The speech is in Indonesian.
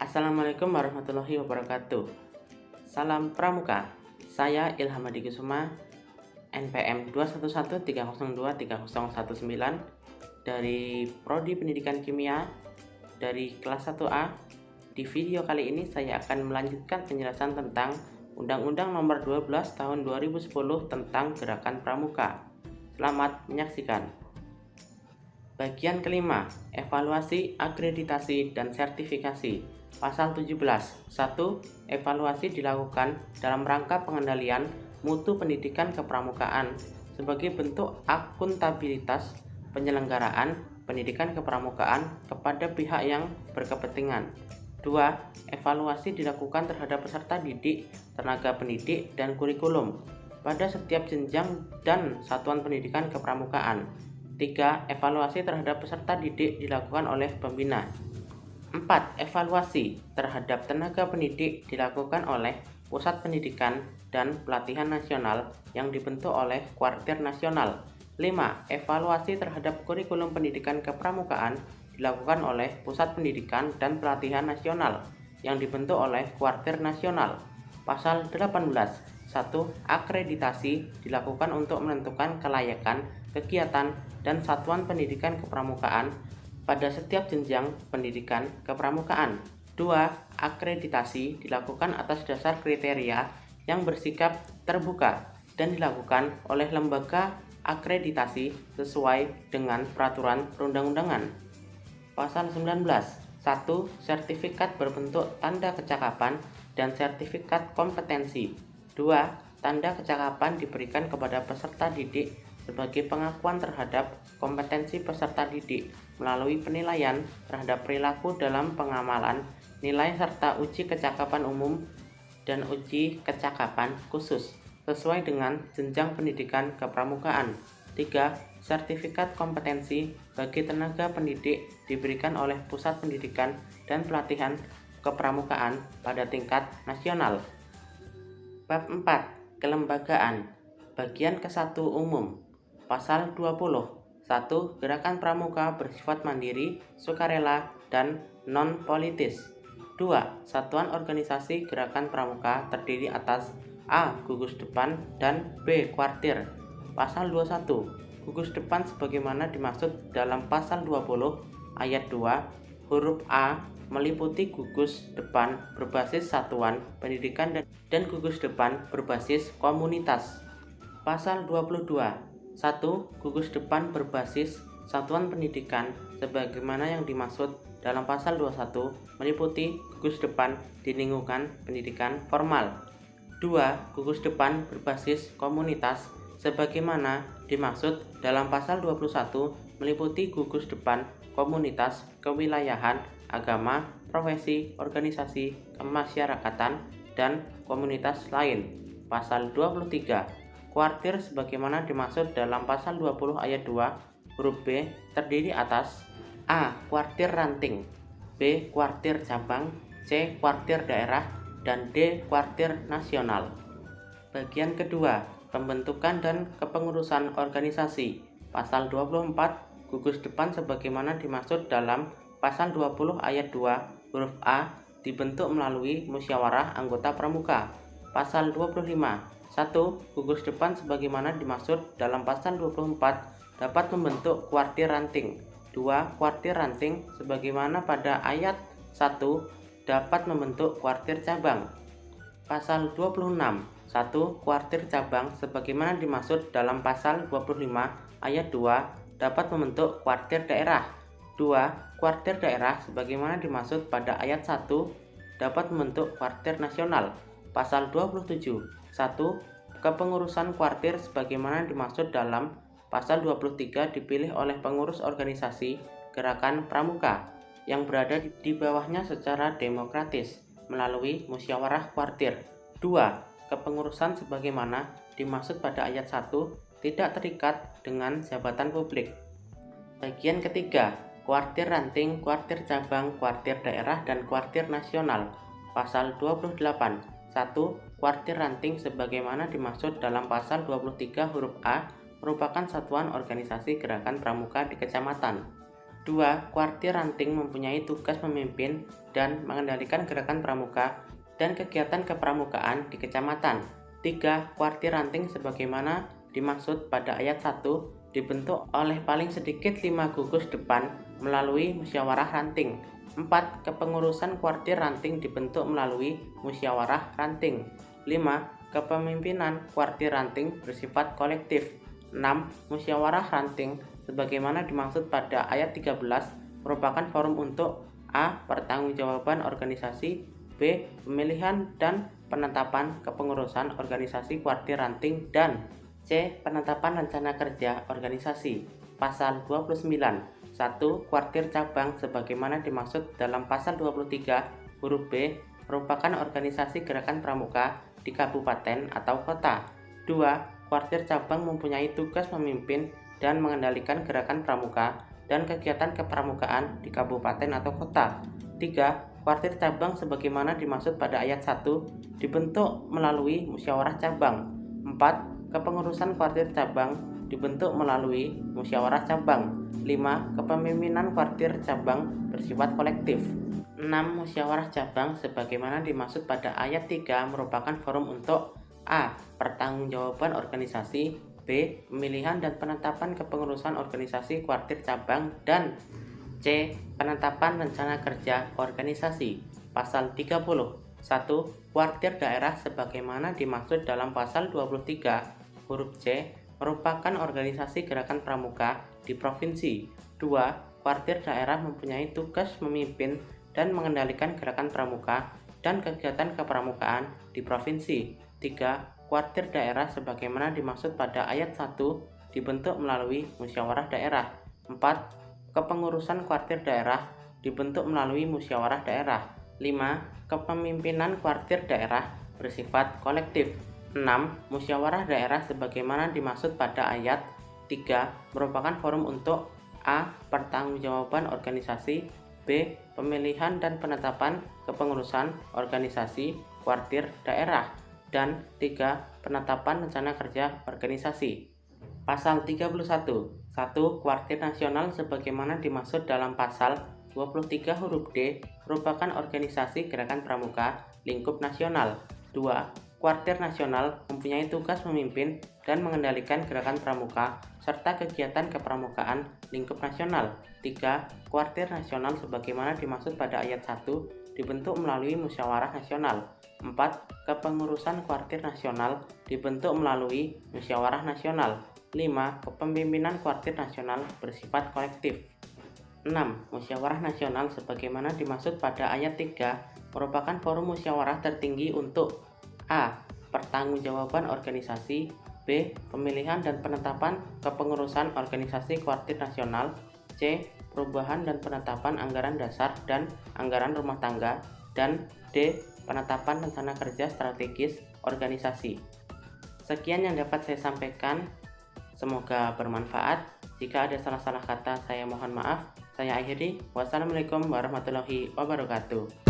Assalamualaikum warahmatullahi wabarakatuh. Salam Pramuka. Saya Ilham Hadi Kusuma, NPM 2113023019 dari Prodi Pendidikan Kimia dari kelas 1A. Di video kali ini saya akan melanjutkan penjelasan tentang Undang-Undang Nomor 12 Tahun 2010 tentang Gerakan Pramuka. Selamat menyaksikan. Bagian kelima, evaluasi, akreditasi, dan sertifikasi. Pasal 17. 1. Evaluasi dilakukan dalam rangka pengendalian mutu pendidikan kepramukaan sebagai bentuk akuntabilitas penyelenggaraan pendidikan kepramukaan kepada pihak yang berkepentingan. 2. Evaluasi dilakukan terhadap peserta didik, tenaga pendidik, dan kurikulum pada setiap jenjang dan satuan pendidikan kepramukaan. 3. Evaluasi terhadap peserta didik dilakukan oleh pembina. 4. Evaluasi terhadap tenaga pendidik dilakukan oleh Pusat Pendidikan dan Pelatihan Nasional yang dibentuk oleh Kuartir Nasional. 5. Evaluasi terhadap kurikulum pendidikan kepramukaan dilakukan oleh Pusat Pendidikan dan Pelatihan Nasional yang dibentuk oleh Kuartir Nasional. Pasal 18. 1. Akreditasi dilakukan untuk menentukan kelayakan, kegiatan, dan satuan pendidikan kepramukaan pada setiap jenjang pendidikan kepramukaan. 2. Akreditasi dilakukan atas dasar kriteria yang bersikap terbuka dan dilakukan oleh lembaga akreditasi sesuai dengan peraturan perundang-undangan. Pasal 19. 1. Sertifikat berbentuk tanda kecakapan dan sertifikat kompetensi. 2. Tanda kecakapan diberikan kepada peserta didik sebagai pengakuan terhadap kompetensi peserta didik melalui penilaian terhadap perilaku dalam pengamalan nilai serta uji kecakapan umum dan uji kecakapan khusus sesuai dengan jenjang pendidikan kepramukaan. 3. Sertifikat kompetensi bagi tenaga pendidik diberikan oleh Pusat Pendidikan dan Pelatihan Kepramukaan pada tingkat nasional. Bab 4. Kelembagaan. Bagian ke-1 umum. Pasal 20. 1. Gerakan pramuka bersifat mandiri, sukarela, dan non-politis. 2. Satuan organisasi gerakan pramuka terdiri atas A. Gugus depan dan B. Kuartir. Pasal 21. Gugus depan sebagaimana dimaksud dalam pasal 20 ayat 2 huruf A meliputi gugus depan berbasis satuan pendidikan dan gugus depan berbasis komunitas. Pasal 22. 1. Gugus depan berbasis satuan pendidikan sebagaimana yang dimaksud dalam pasal 21 meliputi gugus depan di lingkungan pendidikan formal. 2. Gugus depan berbasis komunitas sebagaimana dimaksud dalam pasal 21 meliputi gugus depan komunitas kewilayahan, agama, profesi, organisasi, kemasyarakatan, dan komunitas lain. Pasal 23. Kuartir sebagaimana dimaksud dalam pasal 20 ayat 2 huruf B terdiri atas A. Kuartir ranting, B. Kuartir cabang, C. Kuartir daerah, dan D. Kuartir nasional. Bagian kedua, pembentukan dan kepengurusan organisasi. Pasal 24. Gugus depan sebagaimana dimaksud dalam pasal 20 ayat 2 huruf A dibentuk melalui musyawarah anggota pramuka. Pasal 25. 1. Gugus depan sebagaimana dimaksud dalam pasal 24 dapat membentuk kuartir ranting. 2. Kuartir ranting sebagaimana pada ayat 1 dapat membentuk kuartir cabang. Pasal 26. 1. Kuartir cabang sebagaimana dimaksud dalam pasal 25 ayat 2 dapat membentuk kuartir daerah. 2. Kuartir daerah sebagaimana dimaksud pada ayat 1 dapat membentuk kuartir nasional. Pasal 27. 1. Kepengurusan kuartir sebagaimana dimaksud dalam pasal 23 dipilih oleh pengurus organisasi gerakan pramuka yang berada di bawahnya secara demokratis melalui musyawarah kuartir. 2. Kepengurusan sebagaimana dimaksud pada ayat 1 tidak terikat dengan jabatan publik. Bagian ketiga, kuartir ranting, kuartir cabang, kuartir daerah, dan kuartir nasional. Pasal 28. 1. Kuartir ranting sebagaimana dimaksud dalam pasal 23 huruf A merupakan satuan organisasi gerakan pramuka di kecamatan. 2. 2. Kuartir ranting mempunyai tugas memimpin dan mengendalikan gerakan pramuka dan kegiatan kepramukaan di kecamatan. 3. Kuartir ranting sebagaimana dimaksud pada ayat 1 dibentuk oleh paling sedikit 5 gugus depan melalui musyawarah ranting. 4. Kepengurusan kuartir ranting dibentuk melalui musyawarah ranting. 5. Kepemimpinan kuartir ranting bersifat kolektif. 6. Musyawarah ranting sebagaimana dimaksud pada ayat 13 merupakan forum untuk A. Pertanggungjawaban organisasi, B. Pemilihan dan penetapan kepengurusan organisasi kuartir ranting, dan C. Penetapan rencana kerja organisasi. Pasal 29. 1. Kuartir cabang sebagaimana dimaksud dalam pasal 23 huruf B merupakan organisasi gerakan pramuka di kabupaten atau kota. 2. Kuartir cabang mempunyai tugas memimpin dan mengendalikan gerakan pramuka dan kegiatan kepramukaan di kabupaten atau kota. 3. Kuartir cabang sebagaimana dimaksud pada ayat 1 dibentuk melalui musyawarah cabang. 4. Kepengurusan kuartir cabang dibentuk melalui musyawarah cabang. 5. Kepemimpinan kuartir cabang bersifat kolektif. 6. Musyawarah cabang sebagaimana dimaksud pada ayat 3 merupakan forum untuk A. Pertanggungjawaban organisasi, B. Pemilihan dan penetapan kepengurusan organisasi kuartir cabang, dan C. Penetapan rencana kerja organisasi. Pasal 30. 1. Kuartir daerah sebagaimana dimaksud dalam pasal 23 huruf C merupakan organisasi gerakan pramuka di provinsi. 2. Kuartir daerah mempunyai tugas memimpin dan mengendalikan gerakan pramuka dan kegiatan kepramukaan di provinsi. 3. Kuartir daerah sebagaimana dimaksud pada ayat 1 dibentuk melalui musyawarah daerah. 4. Kepengurusan kuartir daerah dibentuk melalui musyawarah daerah. 5. Kepemimpinan kuartir daerah bersifat kolektif. 6. Musyawarah daerah sebagaimana dimaksud pada ayat 3 merupakan forum untuk A. Pertanggungjawaban organisasi, B. Pemilihan dan penetapan kepengurusan organisasi kuartir daerah, dan 3. Penetapan rencana kerja organisasi. Pasal 31. 1. Kuartir nasional sebagaimana dimaksud dalam pasal 23 huruf D merupakan organisasi gerakan pramuka lingkup nasional. 2. Kuartir nasional mempunyai tugas memimpin dan mengendalikan gerakan pramuka serta kegiatan kepramukaan lingkup nasional. 3. Kuartir nasional sebagaimana dimaksud pada ayat 1 dibentuk melalui musyawarah nasional. 4. Kepengurusan kuartir nasional dibentuk melalui musyawarah nasional. 5. Kepemimpinan kuartir nasional bersifat kolektif. 6. Musyawarah nasional sebagaimana dimaksud pada ayat 3 merupakan forum musyawarah tertinggi untuk A. Pertanggungjawaban organisasi, B. Pemilihan dan penetapan kepengurusan organisasi kuartir nasional, C. Perubahan dan penetapan anggaran dasar dan anggaran rumah tangga, dan D. Penetapan rencana kerja strategis organisasi. Sekian yang dapat saya sampaikan, semoga bermanfaat. Jika ada salah-salah kata, saya mohon maaf. Saya akhiri. Wassalamualaikum warahmatullahi wabarakatuh.